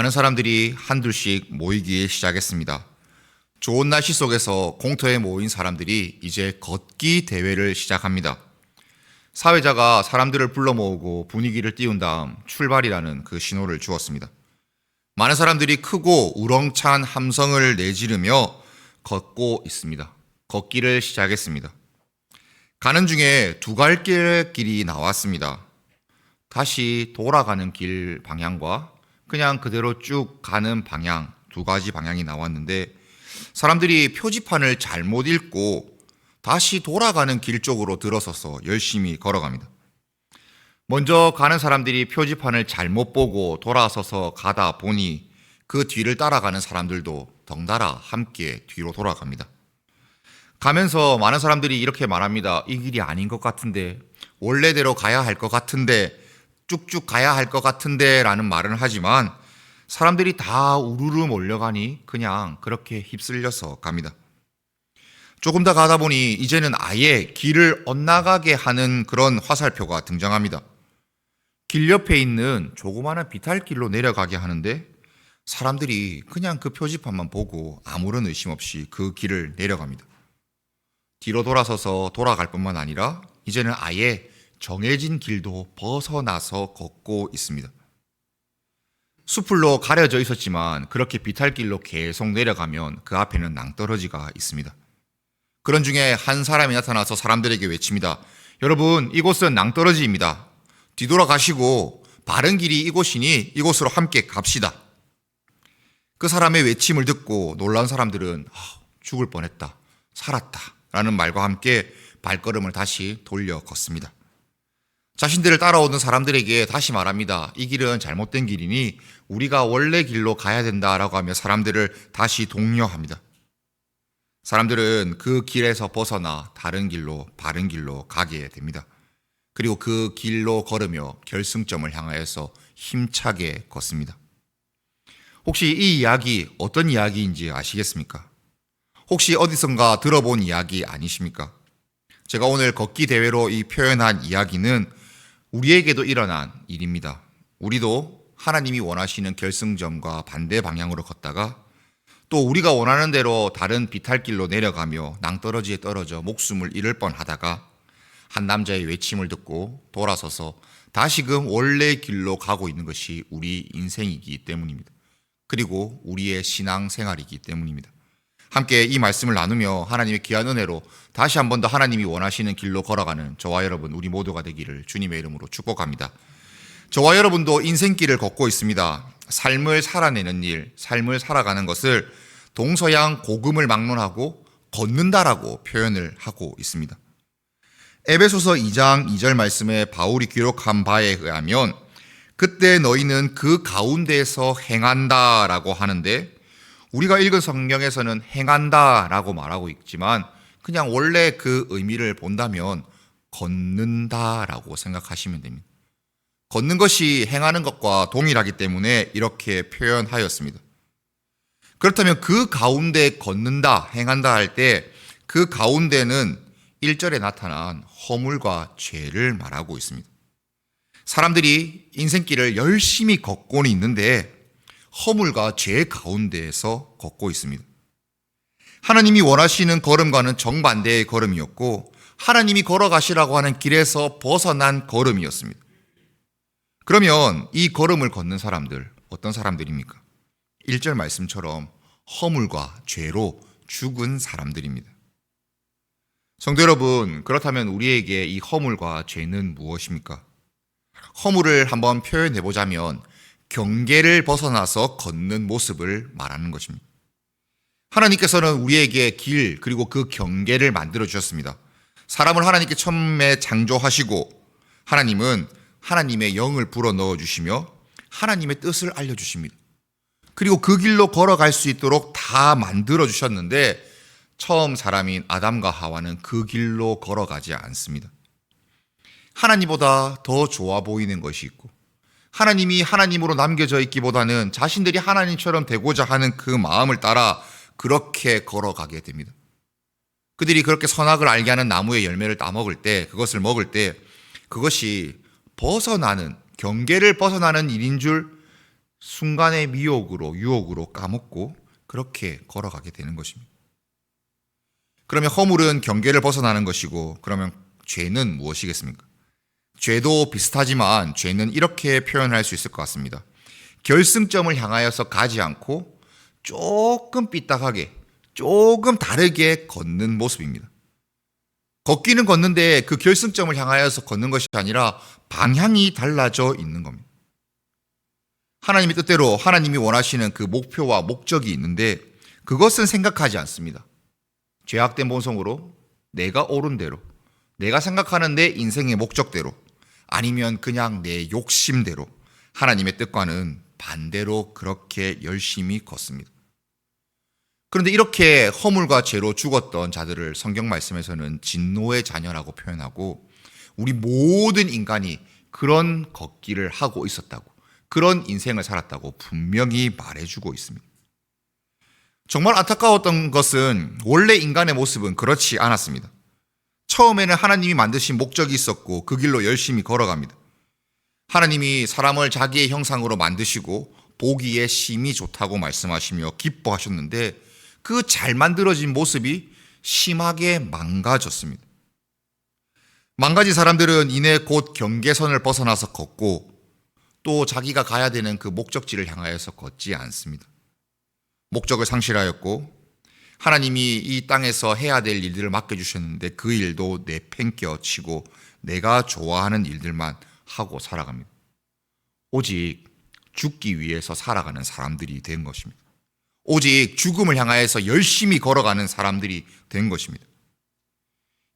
많은 사람들이 한둘씩 모이기 시작했습니다. 좋은 날씨 속에서 공터에 모인 사람들이 이제 걷기 대회를 시작합니다. 사회자가 사람들을 불러 모으고 분위기를 띄운 다음 출발이라는 그 신호를 주었습니다. 많은 사람들이 크고 우렁찬 함성을 내지르며 걷고 있습니다. 걷기를 시작했습니다. 가는 중에 두 갈길의 길이 나왔습니다. 다시 돌아가는 길 방향과 그냥 그대로 쭉 가는 방향, 두 가지 방향이 나왔는데 사람들이 표지판을 잘못 읽고 다시 돌아가는 길 쪽으로 들어서서 열심히 걸어갑니다. 먼저 가는 사람들이 표지판을 잘못 보고 돌아서서 가다 보니 그 뒤를 따라가는 사람들도 덩달아 함께 뒤로 돌아갑니다. 가면서 많은 사람들이 이렇게 말합니다. 이 길이 아닌 것 같은데, 원래대로 가야 할 것 같은데, 쭉쭉 가야 할 것 같은데 라는 말은 하지만 사람들이 다 우르르 몰려가니 그냥 그렇게 휩쓸려서 갑니다. 조금 더 가다 보니 이제는 아예 길을 엇나가게 하는 그런 화살표가 등장합니다. 길 옆에 있는 조그마한 비탈길로 내려가게 하는데 사람들이 그냥 그 표지판만 보고 아무런 의심 없이 그 길을 내려갑니다. 뒤로 돌아서서 돌아갈 뿐만 아니라 이제는 아예 정해진 길도 벗어나서 걷고 있습니다. 숲으로 가려져 있었지만 그렇게 비탈길로 계속 내려가면 그 앞에는 낭떠러지가 있습니다. 그런 중에 한 사람이 나타나서 사람들에게 외칩니다. 여러분, 이곳은 낭떠러지입니다. 뒤돌아가시고 바른 길이 이곳이니 이곳으로 함께 갑시다. 그 사람의 외침을 듣고 놀란 사람들은 죽을 뻔했다, 살았다 라는 말과 함께 발걸음을 다시 돌려 걷습니다. 자신들을 따라오는 사람들에게 다시 말합니다. 이 길은 잘못된 길이니 우리가 원래 길로 가야 된다라고 하며 사람들을 다시 독려합니다. 사람들은 그 길에서 벗어나 다른 길로, 바른 길로 가게 됩니다. 그리고 그 길로 걸으며 결승점을 향하여서 힘차게 걷습니다. 혹시 이 이야기 어떤 이야기인지 아시겠습니까? 혹시 어디선가 들어본 이야기 아니십니까? 제가 오늘 걷기 대회로 이 표현한 이야기는 우리에게도 일어난 일입니다. 우리도 하나님이 원하시는 결승점과 반대 방향으로 걷다가 또 우리가 원하는 대로 다른 비탈길로 내려가며 낭떠러지에 떨어져 목숨을 잃을 뻔하다가 한 남자의 외침을 듣고 돌아서서 다시금 원래 길로 가고 있는 것이 우리 인생이기 때문입니다. 그리고 우리의 신앙생활이기 때문입니다. 함께 이 말씀을 나누며 하나님의 귀한 은혜로 다시 한 번 더 하나님이 원하시는 길로 걸어가는 저와 여러분 우리 모두가 되기를 주님의 이름으로 축복합니다. 저와 여러분도 인생길을 걷고 있습니다. 삶을 살아내는 일, 삶을 살아가는 것을 동서양 복음을 막론하고 걷는다라고 표현을 하고 있습니다. 에베소서 2장 2절 말씀에 바울이 기록한 바에 의하면 그때 너희는 그 가운데에서 행한다라고 하는데 우리가 읽은 성경에서는 행한다라고 말하고 있지만 그냥 원래 그 의미를 본다면 걷는다라고 생각하시면 됩니다. 걷는 것이 행하는 것과 동일하기 때문에 이렇게 표현하였습니다. 그렇다면 그 가운데 걷는다, 행한다 할 때 그 가운데는 1절에 나타난 허물과 죄를 말하고 있습니다. 사람들이 인생길을 열심히 걷고는 있는데 허물과 죄 가운데에서 걷고 있습니다. 하나님이 원하시는 걸음과는 정반대의 걸음이었고 하나님이 걸어가시라고 하는 길에서 벗어난 걸음이었습니다. 그러면 이 걸음을 걷는 사람들 어떤 사람들입니까? 1절 말씀처럼 허물과 죄로 죽은 사람들입니다. 성도 여러분, 그렇다면 우리에게 이 허물과 죄는 무엇입니까? 허물을 한번 표현해 보자면 경계를 벗어나서 걷는 모습을 말하는 것입니다. 하나님께서는 우리에게 길 그리고 그 경계를 만들어 주셨습니다. 사람을 하나님께 처음에 창조하시고 하나님은 하나님의 영을 불어넣어 주시며 하나님의 뜻을 알려주십니다. 그리고 그 길로 걸어갈 수 있도록 다 만들어 주셨는데 처음 사람인 아담과 하와는 그 길로 걸어가지 않습니다. 하나님보다 더 좋아 보이는 것이 있고 하나님이 하나님으로 남겨져 있기보다는 자신들이 하나님처럼 되고자 하는 그 마음을 따라 그렇게 걸어가게 됩니다. 그들이 그렇게 선악을 알게 하는 나무의 열매를 따먹을 때, 그것을 먹을 때 그것이 벗어나는, 경계를 벗어나는 일인 줄 순간의 미혹으로 유혹으로 까먹고 그렇게 걸어가게 되는 것입니다. 그러면 허물은 경계를 벗어나는 것이고, 그러면 죄는 무엇이겠습니까? 죄도 비슷하지만 죄는 이렇게 표현할 수 있을 것 같습니다. 결승점을 향하여서 가지 않고 조금 삐딱하게, 조금 다르게 걷는 모습입니다. 걷기는 걷는데 그 결승점을 향하여서 걷는 것이 아니라 방향이 달라져 있는 겁니다. 하나님의 뜻대로 하나님이 원하시는 그 목표와 목적이 있는데 그것은 생각하지 않습니다. 죄악된 본성으로 내가 옳은 대로, 내가 생각하는 내 인생의 목적대로, 아니면 그냥 내 욕심대로 하나님의 뜻과는 반대로 그렇게 열심히 걷습니다. 그런데 이렇게 허물과 죄로 죽었던 자들을 성경 말씀에서는 진노의 자녀라고 표현하고, 우리 모든 인간이 그런 걷기를 하고 있었다고, 그런 인생을 살았다고 분명히 말해주고 있습니다. 정말 안타까웠던 것은 원래 인간의 모습은 그렇지 않았습니다. 처음에는 하나님이 만드신 목적이 있었고 그 길로 열심히 걸어갑니다. 하나님이 사람을 자기의 형상으로 만드시고 보기에 심히 좋다고 말씀하시며 기뻐하셨는데 그 잘 만들어진 모습이 심하게 망가졌습니다. 망가진 사람들은 이내 곧 경계선을 벗어나서 걷고 또 자기가 가야 되는 그 목적지를 향하여서 걷지 않습니다. 목적을 상실하였고 하나님이 이 땅에서 해야 될 일들을 맡겨주셨는데 그 일도 내팽겨치고 내가 좋아하는 일들만 하고 살아갑니다. 오직 죽기 위해서 살아가는 사람들이 된 것입니다. 오직 죽음을 향하여서 열심히 걸어가는 사람들이 된 것입니다.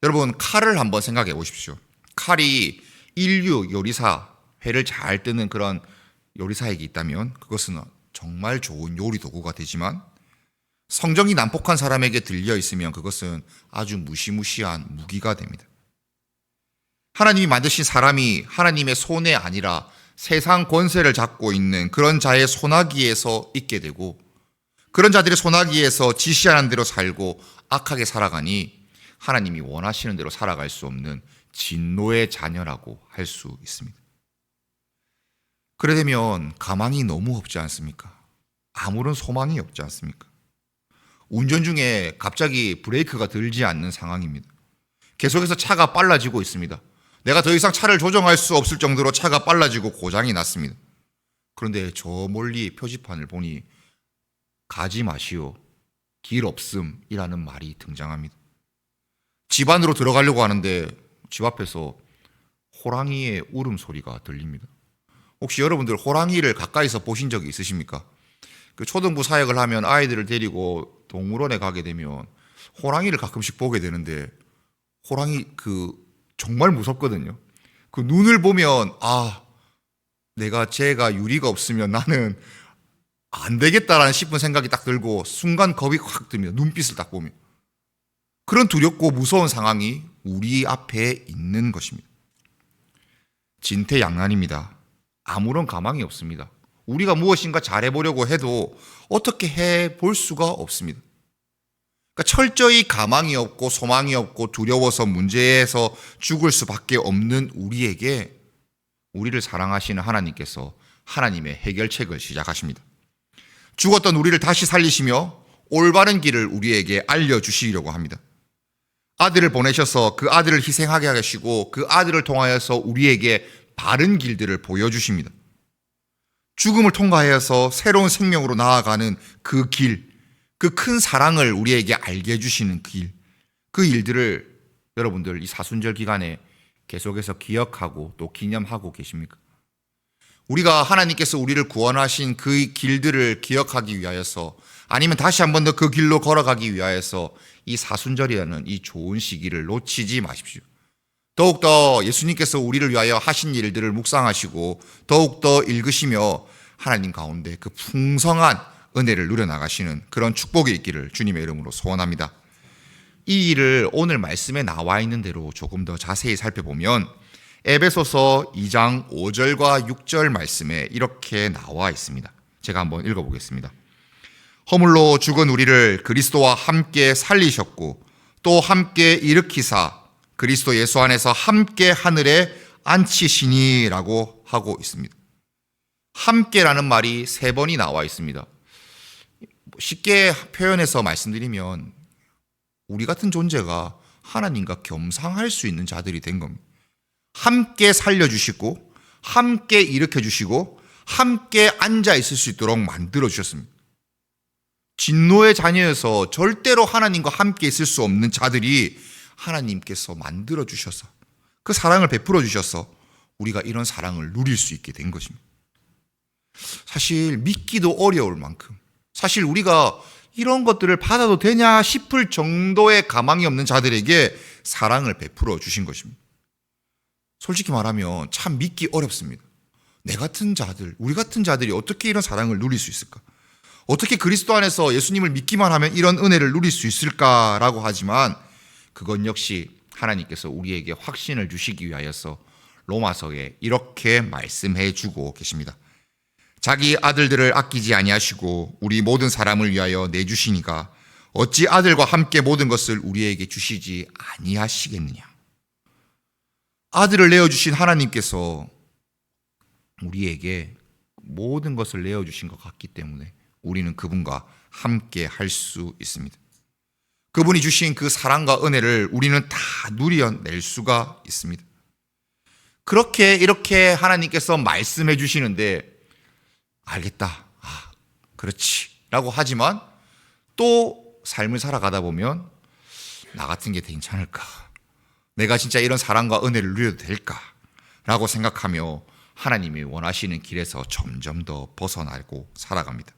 여러분, 칼을 한번 생각해 보십시오. 칼이 인류 요리사, 회를 잘 뜨는 그런 요리사에게 있다면 그것은 정말 좋은 요리 도구가 되지만, 성정이 난폭한 사람에게 들려 있으면 그것은 아주 무시무시한 무기가 됩니다. 하나님이 만드신 사람이 하나님의 손에 아니라 세상 권세를 잡고 있는 그런 자의 손아귀에서 있게 되고, 그런 자들의 손아귀에서 지시하는 대로 살고 악하게 살아가니 하나님이 원하시는 대로 살아갈 수 없는 진노의 자녀라고 할 수 있습니다. 그래 되면 가망이 너무 없지 않습니까? 아무런 소망이 없지 않습니까? 운전 중에 갑자기 브레이크가 들지 않는 상황입니다. 계속해서 차가 빨라지고 있습니다. 내가 더 이상 차를 조정할 수 없을 정도로 차가 빨라지고 고장이 났습니다. 그런데 저 멀리 표지판을 보니 가지 마시오, 길 없음이라는 말이 등장합니다. 집 안으로 들어가려고 하는데 집 앞에서 호랑이의 울음소리가 들립니다. 혹시 여러분들 호랑이를 가까이서 보신 적이 있으십니까? 그 초등부 사역을 하면 아이들을 데리고 동물원에 가게 되면 호랑이를 가끔씩 보게 되는데, 호랑이 정말 무섭거든요. 그 눈을 보면 제가 유리가 없으면 나는 안 되겠다라는 싶은 생각이 딱 들고 순간 겁이 확 듭니다. 눈빛을 딱 보면. 그런 두렵고 무서운 상황이 우리 앞에 있는 것입니다. 진퇴양난입니다. 아무런 가망이 없습니다. 우리가 무엇인가 잘해보려고 해도 어떻게 해볼 수가 없습니다. 그러니까 철저히 가망이 없고 소망이 없고 두려워서 문제에서 죽을 수밖에 없는 우리에게 우리를 사랑하시는 하나님께서 하나님의 해결책을 시작하십니다. 죽었던 우리를 다시 살리시며 올바른 길을 우리에게 알려주시려고 합니다. 아들을 보내셔서 그 아들을 희생하게 하시고 그 아들을 통하여서 우리에게 바른 길들을 보여주십니다. 죽음을 통과해서 새로운 생명으로 나아가는 그 길, 그 큰 사랑을 우리에게 알게 해주시는 길, 그 일들을 여러분들 이 사순절 기간에 계속해서 기억하고 또 기념하고 계십니까? 우리가 하나님께서 우리를 구원하신 그 길들을 기억하기 위하여서, 아니면 다시 한 번 더 그 길로 걸어가기 위하여서 이 사순절이라는 이 좋은 시기를 놓치지 마십시오. 더욱더 예수님께서 우리를 위하여 하신 일들을 묵상하시고 더욱더 읽으시며 하나님 가운데 그 풍성한 은혜를 누려나가시는 그런 축복이 있기를 주님의 이름으로 소원합니다. 이 일을 오늘 말씀에 나와 있는 대로 조금 더 자세히 살펴보면 에베소서 2장 5절과 6절 말씀에 이렇게 나와 있습니다. 제가 한번 읽어보겠습니다. 허물로 죽은 우리를 그리스도와 함께 살리셨고 또 함께 일으키사 그리스도 예수 안에서 함께 하늘에 앉히시니라고 하고 있습니다. 함께라는 말이 3번이 나와 있습니다. 쉽게 표현해서 말씀드리면 우리 같은 존재가 하나님과 겸상할 수 있는 자들이 된 겁니다. 함께 살려주시고 함께 일으켜주시고 함께 앉아있을 수 있도록 만들어주셨습니다. 진노의 자녀여서 절대로 하나님과 함께 있을 수 없는 자들이 하나님께서 만들어주셔서 그 사랑을 베풀어 주셔서 우리가 이런 사랑을 누릴 수 있게 된 것입니다. 사실 믿기도 어려울 만큼, 사실 우리가 이런 것들을 받아도 되냐 싶을 정도의 가망이 없는 자들에게 사랑을 베풀어 주신 것입니다. 솔직히 말하면 참 믿기 어렵습니다. 내 같은 자들, 우리 같은 자들이 어떻게 이런 사랑을 누릴 수 있을까? 어떻게 그리스도 안에서 예수님을 믿기만 하면 이런 은혜를 누릴 수 있을까라고 하지만 그건 역시 하나님께서 우리에게 확신을 주시기 위하여서 로마서에 이렇게 말씀해 주고 계십니다. 자기 아들들을 아끼지 아니하시고 우리 모든 사람을 위하여 내주시니가 어찌 아들과 함께 모든 것을 우리에게 주시지 아니하시겠느냐. 아들을 내어주신 하나님께서 우리에게 모든 것을 내어주신 것 같기 때문에 우리는 그분과 함께 할 수 있습니다. 그분이 주신 그 사랑과 은혜를 우리는 다 누려낼 수가 있습니다. 그렇게 이렇게 하나님께서 말씀해 주시는데 알겠다, 그렇지 라고 하지만 또 삶을 살아가다 보면 나 같은 게 괜찮을까? 내가 진짜 이런 사랑과 은혜를 누려도 될까? 라고 생각하며 하나님이 원하시는 길에서 점점 더 벗어나고 살아갑니다.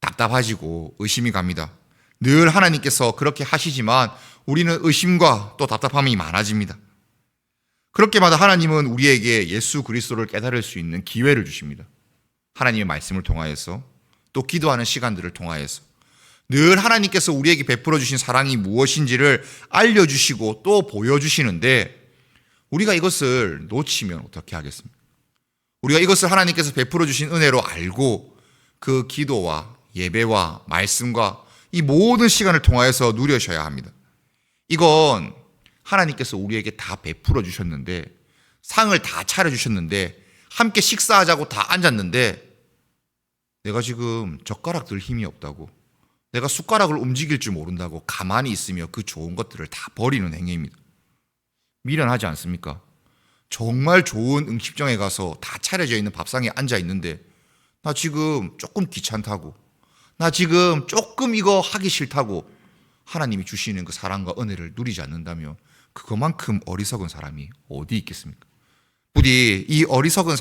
답답해지고 의심이 갑니다. 늘 하나님께서 그렇게 하시지만 우리는 의심과 또 답답함이 많아집니다. 그렇게마다 하나님은 우리에게 예수 그리스도를 깨달을 수 있는 기회를 주십니다. 하나님의 말씀을 통하여서 또 기도하는 시간들을 통하여서 늘 하나님께서 우리에게 베풀어 주신 사랑이 무엇인지를 알려주시고 또 보여주시는데 우리가 이것을 놓치면 어떻게 하겠습니까? 우리가 이것을 하나님께서 베풀어 주신 은혜로 알고 그 기도와 예배와 말씀과 이 모든 시간을 통하여서 누려셔야 합니다. 이건 하나님께서 우리에게 다 베풀어 주셨는데 상을 다 차려주셨는데 함께 식사하자고 다 앉았는데 내가 지금 젓가락 들 힘이 없다고 내가 숟가락을 움직일 줄 모른다고 가만히 있으며 그 좋은 것들을 다 버리는 행위입니다. 미련하지 않습니까? 정말 좋은 음식점에 가서 다 차려져 있는 밥상에 앉아 있는데 나 지금 조금 귀찮다고 나 지금 조금 이거 하기 싫다고 하나님이 주시는 그 사랑과 은혜를 누리지 않는다면 그것만큼 어리석은 사람이 어디 있겠습니까? 부디 이 어리석은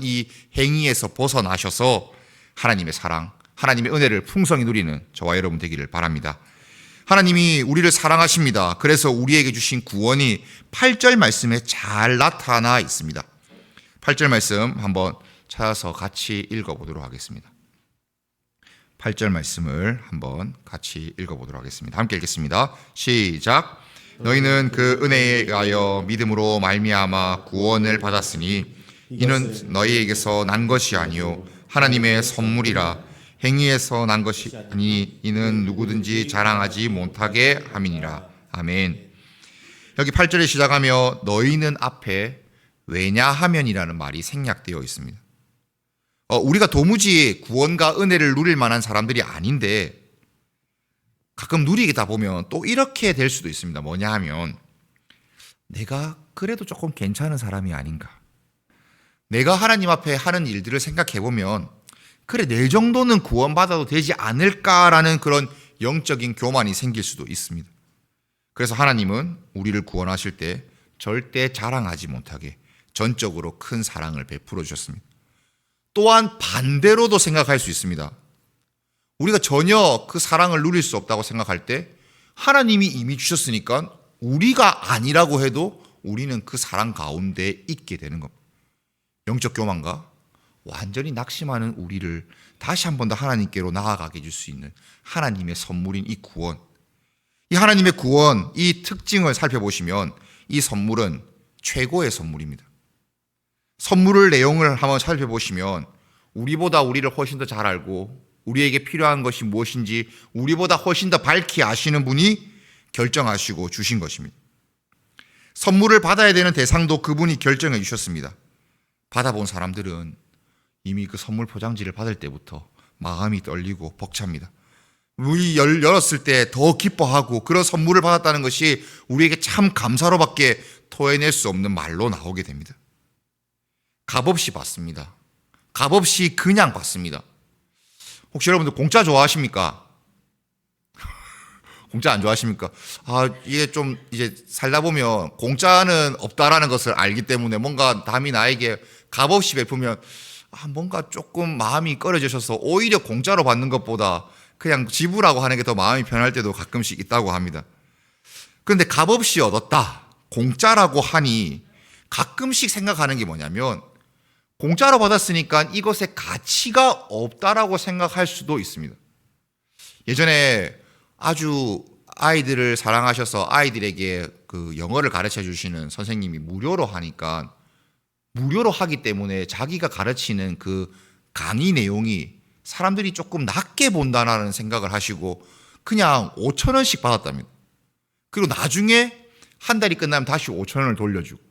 이 행위에서 벗어나셔서 하나님의 사랑, 하나님의 은혜를 풍성히 누리는 저와 여러분 되기를 바랍니다. 하나님이 우리를 사랑하십니다. 그래서 우리에게 주신 구원이 8절 말씀에 잘 나타나 있습니다. 8절 말씀 한번 찾아서 같이 읽어보도록 하겠습니다. 8절 말씀을 한번 같이 읽어보도록 하겠습니다. 함께 읽겠습니다. 시작. 너희는 그 은혜에 의하여 믿음으로 말미암아 구원을 받았으니 이는 너희에게서 난 것이 아니요 하나님의 선물이라. 행위에서 난 것이 아니 이는 누구든지 자랑하지 못하게 함이니라. 아멘. 여기 8절에 시작하며 너희는 앞에 왜냐하면이라는 말이 생략되어 있습니다. 우리가 도무지 구원과 은혜를 누릴 만한 사람들이 아닌데 가끔 누리다 보면 또 이렇게 될 수도 있습니다. 뭐냐 하면 내가 그래도 조금 괜찮은 사람이 아닌가. 내가 하나님 앞에 하는 일들을 생각해 보면 그래 내 정도는 구원받아도 되지 않을까라는 그런 영적인 교만이 생길 수도 있습니다. 그래서 하나님은 우리를 구원하실 때 절대 자랑하지 못하게 전적으로 큰 사랑을 베풀어 주셨습니다. 또한 반대로도 생각할 수 있습니다. 우리가 전혀 그 사랑을 누릴 수 없다고 생각할 때 하나님이 이미 주셨으니까 우리가 아니라고 해도 우리는 그 사랑 가운데 있게 되는 겁니다. 영적 교만과 완전히 낙심하는 우리를 다시 한 번 더 하나님께로 나아가게 해줄 수 있는 하나님의 선물인 이 구원, 이 하나님의 구원, 이 특징을 살펴보시면 이 선물은 최고의 선물입니다. 선물을 내용을 한번 살펴보시면 우리보다 우리를 훨씬 더 잘 알고 우리에게 필요한 것이 무엇인지 우리보다 훨씬 더 밝히 아시는 분이 결정하시고 주신 것입니다. 선물을 받아야 되는 대상도 그분이 결정해 주셨습니다. 받아본 사람들은 이미 그 선물 포장지를 받을 때부터 마음이 떨리고 벅찹니다. 문이 열었을 때 더 기뻐하고 그런 선물을 받았다는 것이 우리에게 참 감사로밖에 토해낼 수 없는 말로 나오게 됩니다. 값없이 받습니다. 값없이 그냥 받습니다. 혹시 여러분들 공짜 좋아하십니까? 공짜 안 좋아하십니까? 이게 좀 이제 살다 보면 공짜는 없다라는 것을 알기 때문에 뭔가 남이 나에게 값없이 베푸면 뭔가 조금 마음이 꺼려지셔서 오히려 공짜로 받는 것보다 그냥 지불하고 하는 게 더 마음이 편할 때도 가끔씩 있다고 합니다. 그런데 값없이 얻었다, 공짜라고 하니 가끔씩 생각하는 게 뭐냐면 공짜로 받았으니까 이것에 가치가 없다라고 생각할 수도 있습니다. 예전에 아주 아이들을 사랑하셔서 아이들에게 그 영어를 가르쳐 주시는 선생님이 무료로 하니까 무료로 하기 때문에 자기가 가르치는 그 강의 내용이 사람들이 조금 낮게 본다는 생각을 하시고 그냥 5,000원씩 받았답니다. 그리고 나중에 한 달이 끝나면 다시 5,000원을 돌려주고.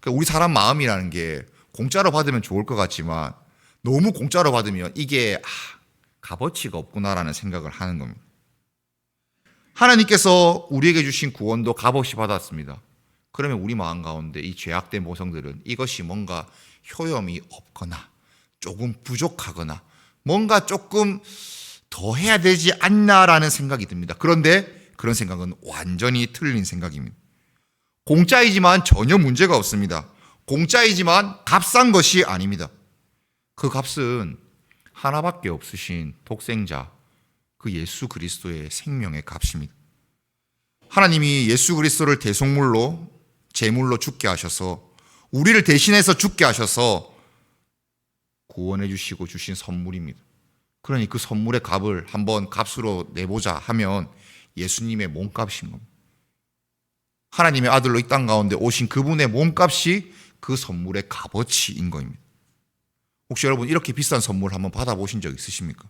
그러니까 우리 사람 마음이라는 게 공짜로 받으면 좋을 것 같지만 너무 공짜로 받으면 이게 값어치가 없구나라는 생각을 하는 겁니다. 하나님께서 우리에게 주신 구원도 값없이 받았습니다. 그러면 우리 마음 가운데 이 죄악된 모성들은 이것이 뭔가 효험이 없거나 조금 부족하거나 뭔가 조금 더 해야 되지 않나라는 생각이 듭니다. 그런데 그런 생각은 완전히 틀린 생각입니다. 공짜이지만 전혀 문제가 없습니다. 공짜이지만 값싼 것이 아닙니다. 그 값은 하나밖에 없으신 독생자 그 예수 그리스도의 생명의 값입니다. 하나님이 예수 그리스도를 대속물로 제물로 죽게 하셔서 우리를 대신해서 죽게 하셔서 구원해 주시고 주신 선물입니다. 그러니 그 선물의 값을 한번 값으로 내보자 하면 예수님의 몸값인 겁니다. 하나님의 아들로 이 땅 가운데 오신 그분의 몸값이 그 선물의 값어치인 겁니다. 혹시 여러분 이렇게 비싼 선물 한번 받아보신 적 있으십니까?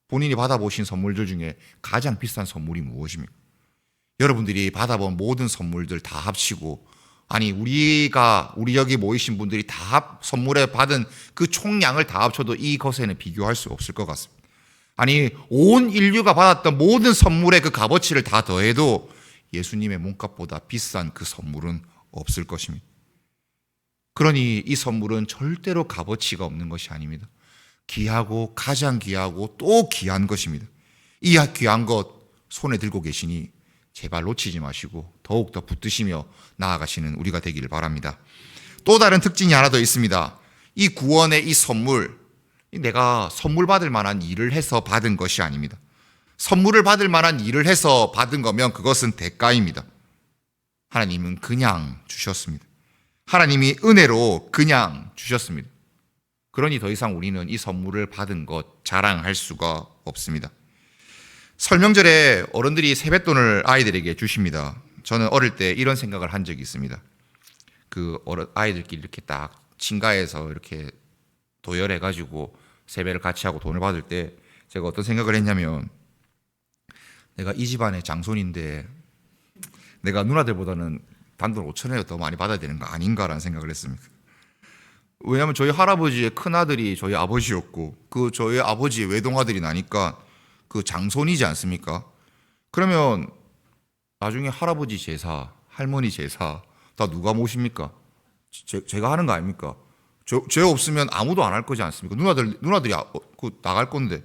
본인이 받아보신 선물들 중에 가장 비싼 선물이 무엇입니까? 여러분들이 받아본 모든 선물들 다 합치고 우리 여기 모이신 분들이 다 선물에 받은 그 총량을 다 합쳐도 이것에는 비교할 수 없을 것 같습니다. 온 인류가 받았던 모든 선물의 그 값어치를 다 더해도 예수님의 몸값보다 비싼 그 선물은 없을 것입니다. 그러니 이 선물은 절대로 값어치가 없는 것이 아닙니다. 귀하고 가장 귀하고 또 귀한 것입니다. 이 귀한 것 손에 들고 계시니 제발 놓치지 마시고 더욱더 붙드시며 나아가시는 우리가 되기를 바랍니다. 또 다른 특징이 하나 더 있습니다. 이 구원의 이 선물, 내가 선물 받을 만한 일을 해서 받은 것이 아닙니다. 선물을 받을 만한 일을 해서 받은 거면 그것은 대가입니다. 하나님은 그냥 주셨습니다. 하나님이 은혜로 그냥 주셨습니다. 그러니 더 이상 우리는 이 선물을 받은 것 자랑할 수가 없습니다. 설명절에 어른들이 세뱃돈을 아이들에게 주십니다. 저는 어릴 때 이런 생각을 한 적이 있습니다. 아이들끼리 이렇게 딱 친가에서 이렇게 도열해가지고 세배를 같이 하고 돈을 받을 때 제가 어떤 생각을 했냐면 내가 이 집안의 장손인데 내가 누나들보다는 단돈 5,000원이라도 더 많이 받아야 되는 거 아닌가라는 생각을 했습니다. 왜냐하면 저희 할아버지의 큰아들이 저희 아버지였고 저희 아버지의 외동아들이 나니까 그 장손이지 않습니까? 그러면 나중에 할아버지 제사, 할머니 제사 다 누가 모십니까? 제가 하는 거 아닙니까? 제 없으면 아무도 안 할 거지 않습니까? 누나들이 나갈 건데.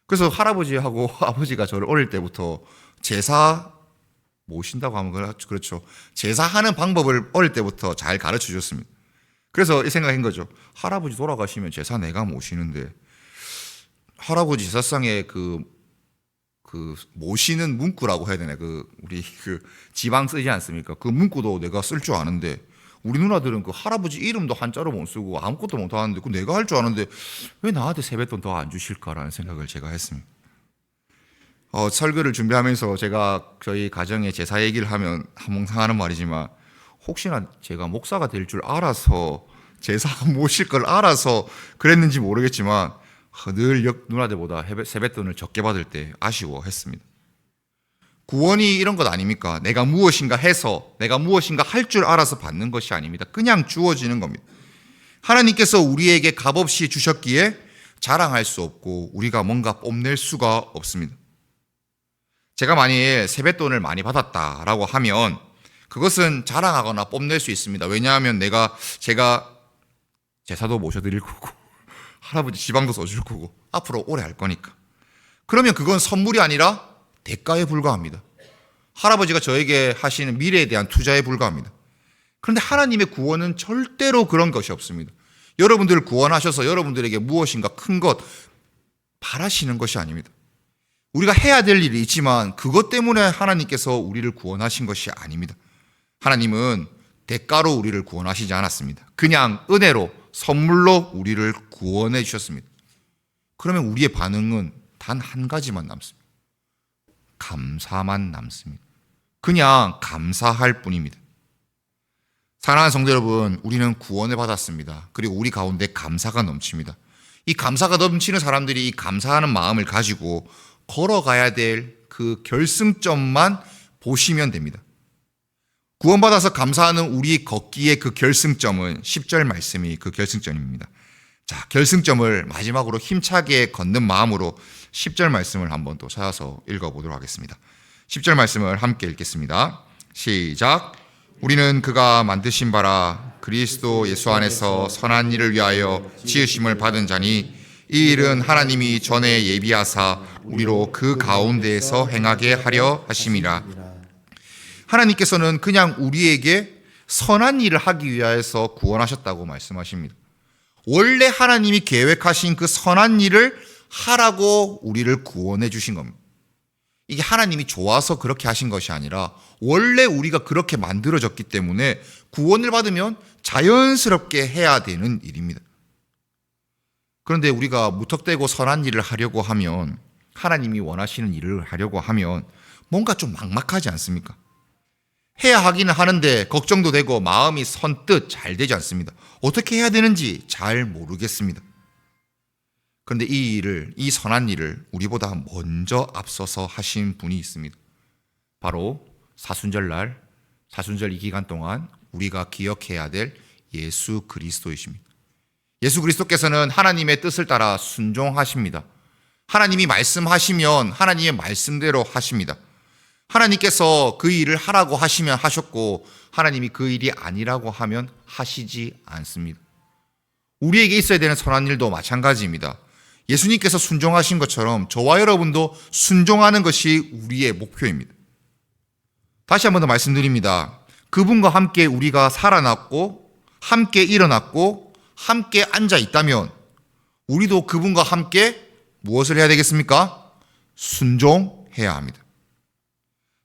그래서 할아버지하고 아버지가 저를 어릴 때부터 제사 모신다고 하면 그렇죠. 제사하는 방법을 어릴 때부터 잘 가르쳐 주셨습니다. 그래서 이 생각인 거죠. 할아버지 돌아가시면 제사 내가 모시는데 할아버지 제사상에 그 모시는 문구라고 해야 되나? 우리 지방 쓰지 않습니까? 그 문구도 내가 쓸 줄 아는데 우리 누나들은 그 할아버지 이름도 한자로 못 쓰고 아무것도 못 하는데 그 내가 할 줄 아는데 왜 나한테 세뱃돈 더 안 주실까라는 생각을 제가 했습니다. 설교를 준비하면서 제가 저희 가정의 제사 얘기를 하면 항상 하는 말이지만 혹시나 제가 목사가 될 줄 알아서 제사 모실 걸 알아서 그랬는지 모르겠지만 늘 누나들보다 세뱃돈을 적게 받을 때 아쉬워했습니다. 구원이 이런 것 아닙니까? 내가 무엇인가 해서 내가 무엇인가 할 줄 알아서 받는 것이 아닙니다. 그냥 주어지는 겁니다. 하나님께서 우리에게 값없이 주셨기에 자랑할 수 없고 우리가 뭔가 뽐낼 수가 없습니다. 제가 만일 세뱃돈을 많이 받았다라고 하면 그것은 자랑하거나 뽐낼 수 있습니다. 왜냐하면 제가 제사도 모셔드릴 거고 할아버지 지방도 써줄 거고 앞으로 오래 할 거니까. 그러면 그건 선물이 아니라 대가에 불과합니다. 할아버지가 저에게 하시는 미래에 대한 투자에 불과합니다. 그런데 하나님의 구원은 절대로 그런 것이 없습니다. 여러분들을 구원하셔서 여러분들에게 무엇인가 큰 것 바라시는 것이 아닙니다. 우리가 해야 될 일이 있지만 그것 때문에 하나님께서 우리를 구원하신 것이 아닙니다. 하나님은 대가로 우리를 구원하시지 않았습니다. 그냥 은혜로 선물로 우리를 구원해 주셨습니다. 그러면 우리의 반응은 단 한 가지만 남습니다. 감사만 남습니다. 그냥 감사할 뿐입니다. 사랑하는 성도 여러분, 우리는 구원을 받았습니다. 그리고 우리 가운데 감사가 넘칩니다. 이 감사가 넘치는 사람들이 이 감사하는 마음을 가지고 걸어가야 될 그 결승점만 보시면 됩니다. 구원받아서 감사하는 우리 걷기의 그 결승점은 10절 말씀이 그 결승점입니다. 자, 결승점을 마지막으로 힘차게 걷는 마음으로 10절 말씀을 한번 또 찾아서 읽어보도록 하겠습니다. 10절 말씀을 함께 읽겠습니다. 시작. 우리는 그가 만드신 바라 그리스도 예수 안에서 선한 일을 위하여 지으심을 받은 자니 이 일은 하나님이 전에 예비하사 우리로 그 가운데에서 행하게 하려 하심이라. 하나님께서는 그냥 우리에게 선한 일을 하기 위하여서 구원하셨다고 말씀하십니다. 원래 하나님이 계획하신 그 선한 일을 하라고 우리를 구원해 주신 겁니다. 이게 하나님이 좋아서 그렇게 하신 것이 아니라 원래 우리가 그렇게 만들어졌기 때문에 구원을 받으면 자연스럽게 해야 되는 일입니다. 그런데 우리가 무턱대고 선한 일을 하려고 하면, 하나님이 원하시는 일을 하려고 하면 뭔가 좀 막막하지 않습니까? 해야 하기는 하는데 걱정도 되고 마음이 선뜻 잘 되지 않습니다. 어떻게 해야 되는지 잘 모르겠습니다. 그런데 이 선한 일을 우리보다 먼저 앞서서 하신 분이 있습니다. 바로 사순절날, 사순절 이 기간 동안 우리가 기억해야 될 예수 그리스도이십니다. 예수 그리스도께서는 하나님의 뜻을 따라 순종하십니다. 하나님이 말씀하시면 하나님의 말씀대로 하십니다. 하나님께서 그 일을 하라고 하시면 하셨고 하나님이 그 일이 아니라고 하면 하시지 않습니다. 우리에게 있어야 되는 선한 일도 마찬가지입니다. 예수님께서 순종하신 것처럼 저와 여러분도 순종하는 것이 우리의 목표입니다. 다시 한 번 더 말씀드립니다. 그분과 함께 우리가 살아났고 함께 일어났고 함께 앉아 있다면 우리도 그분과 함께 무엇을 해야 되겠습니까? 순종해야 합니다.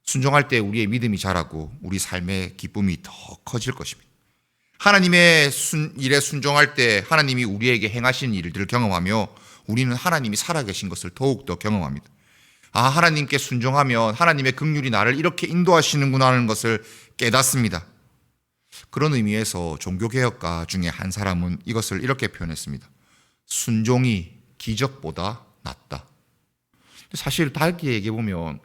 순종할 때 우리의 믿음이 자라고 우리 삶의 기쁨이 더 커질 것입니다. 하나님의 일에 순종할 때 하나님이 우리에게 행하신 일들을 경험하며 우리는 하나님이 살아계신 것을 더욱더 경험합니다. 아, 하나님께 순종하면 하나님의 긍휼이 나를 이렇게 인도하시는구나 하는 것을 깨닫습니다. 그런 의미에서 종교개혁가 중에 한 사람은 이것을 이렇게 표현했습니다. 순종이 기적보다 낫다. 사실 다르게 얘기해보면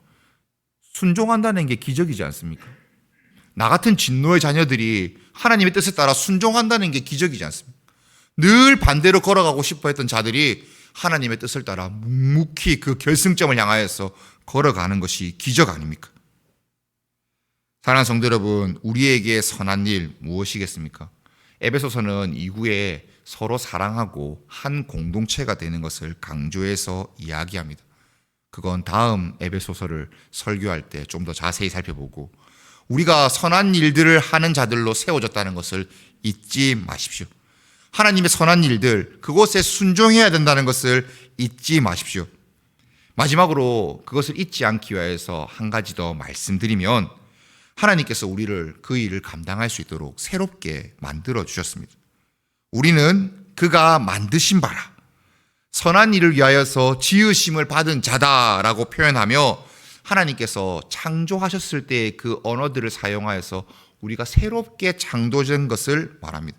순종한다는 게 기적이지 않습니까? 나 같은 진노의 자녀들이 하나님의 뜻에 따라 순종한다는 게 기적이지 않습니까? 늘 반대로 걸어가고 싶어 했던 자들이 하나님의 뜻을 따라 묵묵히 그 결승점을 향하여서 걸어가는 것이 기적 아닙니까? 사랑하는 성도 여러분, 우리에게 선한 일 무엇이겠습니까? 에베소서는 이후에 서로 사랑하고 한 공동체가 되는 것을 강조해서 이야기합니다. 그건 다음 에베소서를 설교할 때 좀 더 자세히 살펴보고 우리가 선한 일들을 하는 자들로 세워졌다는 것을 잊지 마십시오. 하나님의 선한 일들, 그곳에 순종해야 된다는 것을 잊지 마십시오. 마지막으로 그것을 잊지 않기 위해서 한 가지 더 말씀드리면 하나님께서 우리를 그 일을 감당할 수 있도록 새롭게 만들어 주셨습니다. 우리는 그가 만드신 바라 선한 일을 위하여서 지으심을 받은 자다라고 표현하며 하나님께서 창조하셨을 때의 그 언어들을 사용하여서 우리가 새롭게 창조된 것을 말합니다.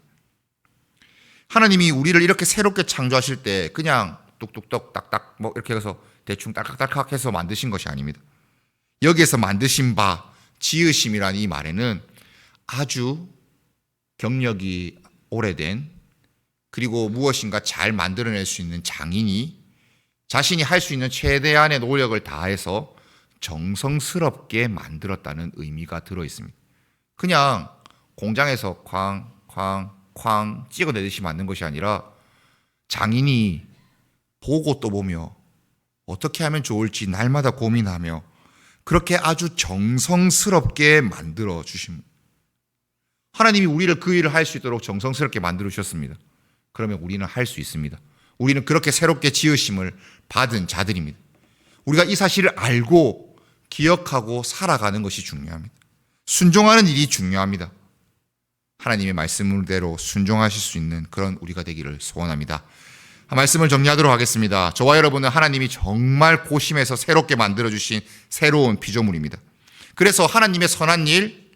하나님이 우리를 이렇게 새롭게 창조하실 때 그냥 뚝뚝뚝 딱딱 뭐 이렇게 해서 대충 딸깍딸깍 해서 만드신 것이 아닙니다. 여기에서 만드신 바, 지으심이라는 이 말에는 아주 경력이 오래된 그리고 무엇인가 잘 만들어낼 수 있는 장인이 자신이 할 수 있는 최대한의 노력을 다해서 정성스럽게 만들었다는 의미가 들어 있습니다. 그냥 공장에서 쾅 찍어내듯이 만든 것이 아니라 장인이 보고 또 보며 어떻게 하면 좋을지 날마다 고민하며 그렇게 아주 정성스럽게 만들어 주십니다. 하나님이 우리를 그 일을 할 수 있도록 정성스럽게 만들어 주셨습니다. 그러면 우리는 할 수 있습니다. 우리는 그렇게 새롭게 지으심을 받은 자들입니다. 우리가 이 사실을 알고 기억하고 살아가는 것이 중요합니다. 순종하는 일이 중요합니다. 하나님의 말씀대로 순종하실 수 있는 그런 우리가 되기를 소원합니다. 말씀을 정리하도록 하겠습니다. 저와 여러분은 하나님이 정말 고심해서 새롭게 만들어주신 새로운 피조물입니다. 그래서 하나님의 선한 일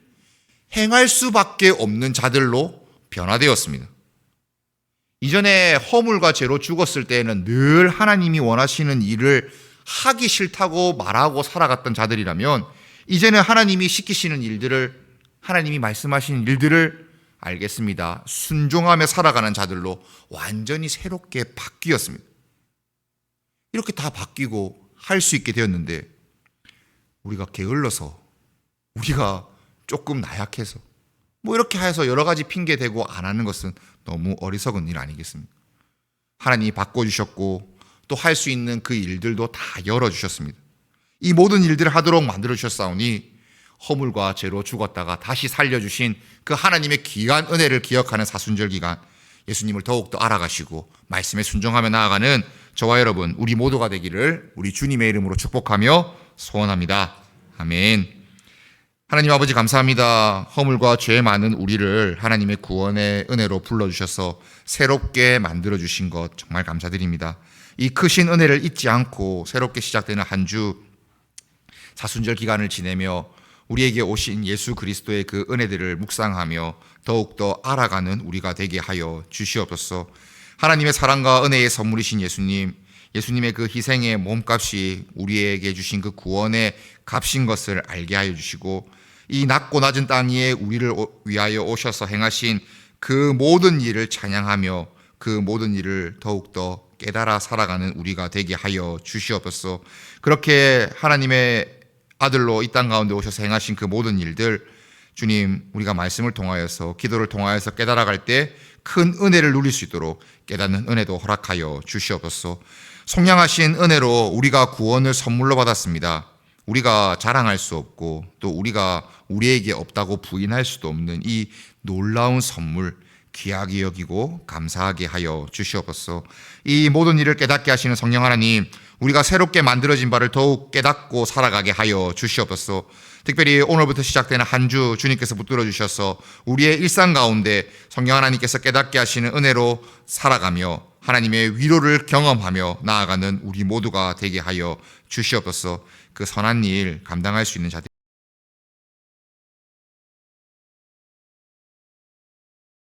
행할 수밖에 없는 자들로 변화되었습니다. 이전에 허물과 죄로 죽었을 때에는 늘 하나님이 원하시는 일을 하기 싫다고 말하고 살아갔던 자들이라면 이제는 하나님이 시키시는 일들을, 하나님이 말씀하시는 일들을 알겠습니다. 순종하며 살아가는 자들로 완전히 새롭게 바뀌었습니다. 이렇게 다 바뀌고 할 수 있게 되었는데 우리가 게을러서, 우리가 조금 나약해서 이렇게 해서 여러 가지 핑계 대고 안 하는 것은 너무 어리석은 일 아니겠습니까? 하나님이 바꿔주셨고 또 할 수 있는 그 일들도 다 열어주셨습니다. 이 모든 일들을 하도록 만들어주셨사오니 허물과 죄로 죽었다가 다시 살려주신 그 하나님의 귀한 은혜를 기억하는 사순절 기간, 예수님을 더욱더 알아가시고 말씀에 순종하며 나아가는 저와 여러분, 우리 모두가 되기를 우리 주님의 이름으로 축복하며 소원합니다. 아멘. 하나님 아버지 감사합니다. 허물과 죄 많은 우리를 하나님의 구원의 은혜로 불러주셔서 새롭게 만들어주신 것 정말 감사드립니다. 이 크신 은혜를 잊지 않고 새롭게 시작되는 한 주 사순절 기간을 지내며 우리에게 오신 예수 그리스도의 그 은혜들을 묵상하며 더욱더 알아가는 우리가 되게 하여 주시옵소서. 하나님의 사랑과 은혜의 선물이신 예수님, 예수님의 그 희생의 몸값이 우리에게 주신 그 구원의 값인 것을 알게 하여 주시고 이 낮고 낮은 땅 위에 우리를 위하여 오셔서 행하신 그 모든 일을 찬양하며 그 모든 일을 더욱더 깨달아 살아가는 우리가 되게 하여 주시옵소서. 그렇게 하나님의 아들로 이 땅 가운데 오셔서 행하신 그 모든 일들, 주님, 우리가 말씀을 통하여서 기도를 통하여서 깨달아갈 때 큰 은혜를 누릴 수 있도록 깨닫는 은혜도 허락하여 주시옵소서. 속량하신 은혜로 우리가 구원을 선물로 받았습니다. 우리가 자랑할 수 없고 또 우리가 우리에게 없다고 부인할 수도 없는 이 놀라운 선물 귀하게 여기고 감사하게 하여 주시옵소서. 이 모든 일을 깨닫게 하시는 성령 하나님, 우리가 새롭게 만들어진 바를 더욱 깨닫고 살아가게 하여 주시옵소서. 특별히 오늘부터 시작되는 한 주 주님께서 붙들어 주셔서 우리의 일상 가운데 성령 하나님께서 깨닫게 하시는 은혜로 살아가며 하나님의 위로를 경험하며 나아가는 우리 모두가 되게 하여 주시옵소서. 그 선한 일 감당할 수 있는 자들